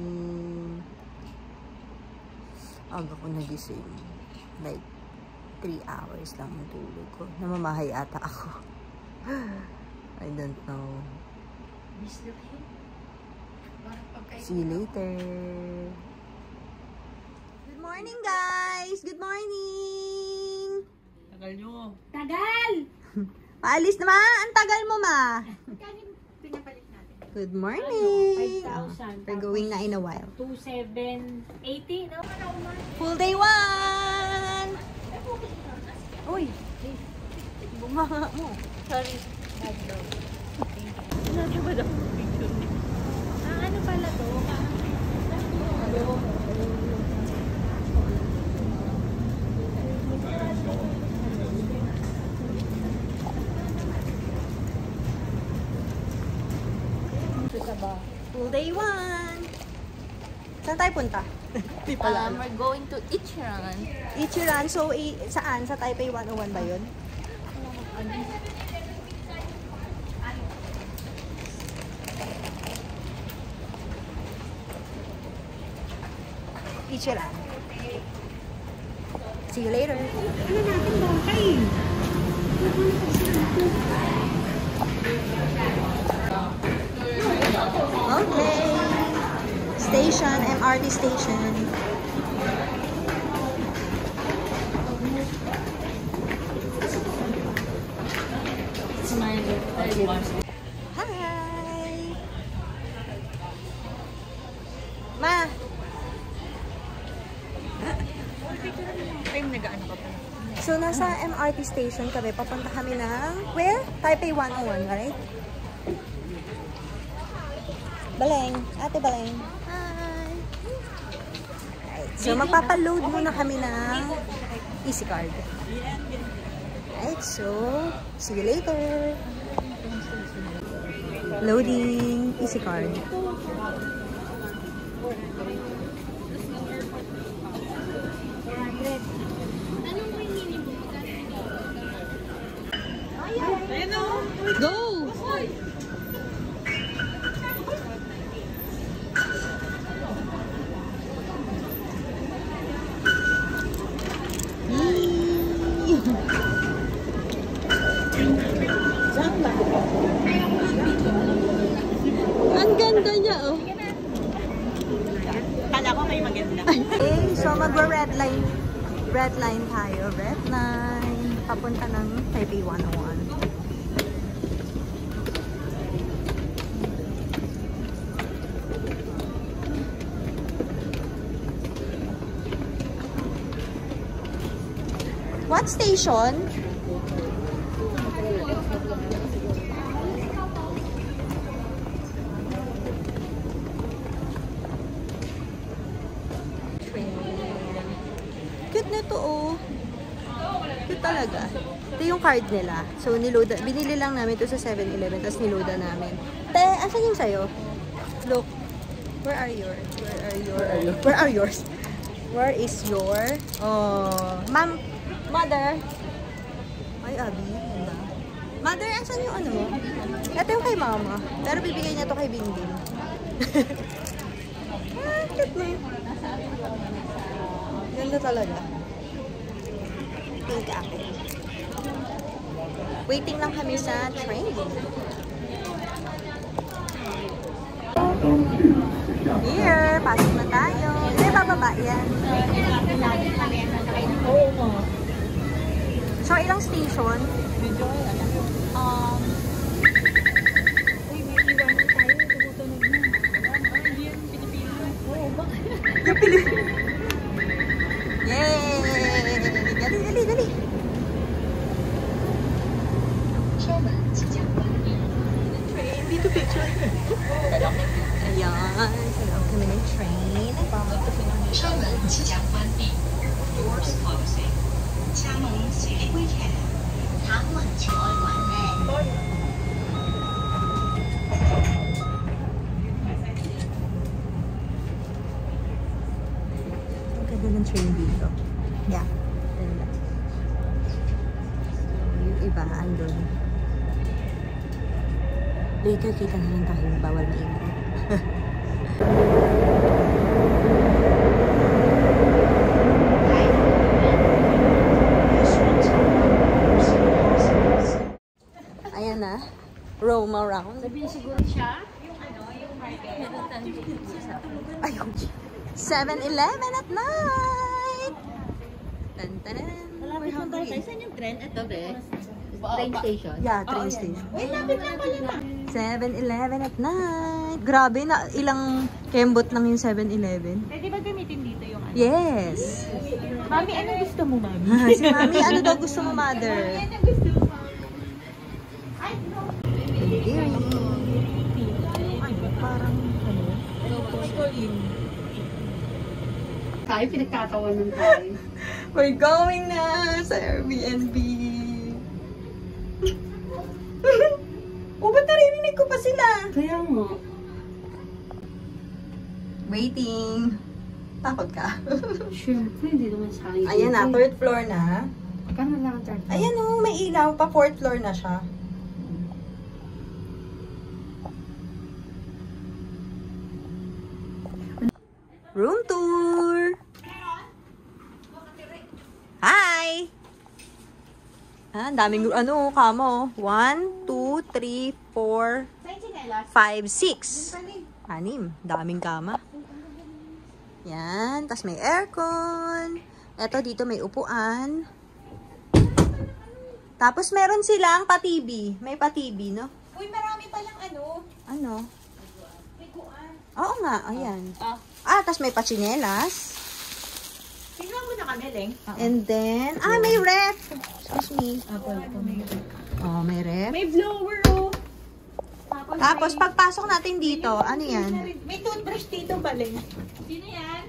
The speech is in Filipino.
morning. Aga ko nagising. Like, 3 hours lang ang tulog ko. Namamahay ata ako. I don't know. See you later. Good morning, guys! Good morning! Tagal nyo. Tagal! Paalis na, ma! Ang tagal mo, ma! Pinapalit natin. Good morning! 5,000. We're going na in a while. 2,780, no? Full day 1! Uy! Bumanga mo. Sorry. Bad daw. Nasa ba daw picture niya? Ano pala to? Full day 1! Saan tayo punta? Di pala alam. We're going to Ichiran. Ichiran. So, saan? Sa Taipei 101 ba yun? Ichiran. See you later. Ano natin bakay? Okay. Station, MRT station. Hi! Ma! Time nag-ano ka pa? So, nasa MRT station kami. Papunta kami ng, where? Taipei 101, right? Baleng. Ate Baleng. Hi! Alright. So, magpapaload muna kami ng EC card. Alright. So, see you later. Loading EC card. Go! Ang ganda niya, oh. Kala ko kayo maganda. Okay, so mag-red line. Red line tayo. Red line. Papunta ng Taipei 101. What station? Cute na to, oh. Cute talaga. Ito yung card nila. So, binili lang namin to sa 7-Eleven, tapos niloada namin. Te, asan yung sayo? Look. Where are yours? Where are yours? Where is your? Oh, ma'am. Mother. Ay, Abby. Ganda. Mother, asan yung ano mo? Ito yung kay mama. Pero bibigay niya to kay Bingbing. Ah, cute na. Ganda talaga. Pink apple. Waiting lang kami sa train. Here, pasok na tayo. Hindi, bababa yan. So, ilang station? Yung Pilipinas. Yay! Dali! Dito picture. Ayan. Salamat kami ng train. Doors closing. 家門隨即關停，塔門朝外環內。Ang ganda ng train dito. Yeah. Ganda. So, yung iba, andun. Later, kita na lang tayo. Bawal maingay. roam around. Sabihin siguro siya, yung market. Ayun. 7-Eleven at night! Tan-tanan! We're hungry. Saan yung trend? Ito, be. Train station. Yeah, train station. Ay, lapit lang pala. 7-Eleven at night. Grabe na, ilang kembot lang yung 7-Eleven. Pwede ba gamitin dito yung ano? Yes! Mami, anong gusto mo, Mami? Si Mami, ano daw gusto mo, mother? Anong gusto mo, Mami? Parang, Tayo, pinagkatawanan tayo. we're going na sa Airbnb. Ba't naririnig ko pa sila? Kaya mo. Waiting. Takot ka? Siyempre, hindi naman sa akin. Ayan na, 3rd floor na. Kano lang ang third floor? Ayan o, may ilaw pa, 4th floor na siya. Room tour! Hi! Ah, ang daming, kamo. 1, 2, 3, 4, 5, 6. 6. Daming kama. Yan. Tapos may aircon. Eto, dito may upuan. Tapos meron silang pa-TV. May pa-TV, no? Uy, marami palang ano. Ano? Piguan. Oo nga, ayan. Ah. Tapos may pa-chinelas. Tingnan mo na kami, Leng. And then, may ref. Excuse me. Oh, may ref. May blower, oh. Tapos, pagpasok natin dito, ano yan? May toothbrush dito ba, Leng? Sino yan?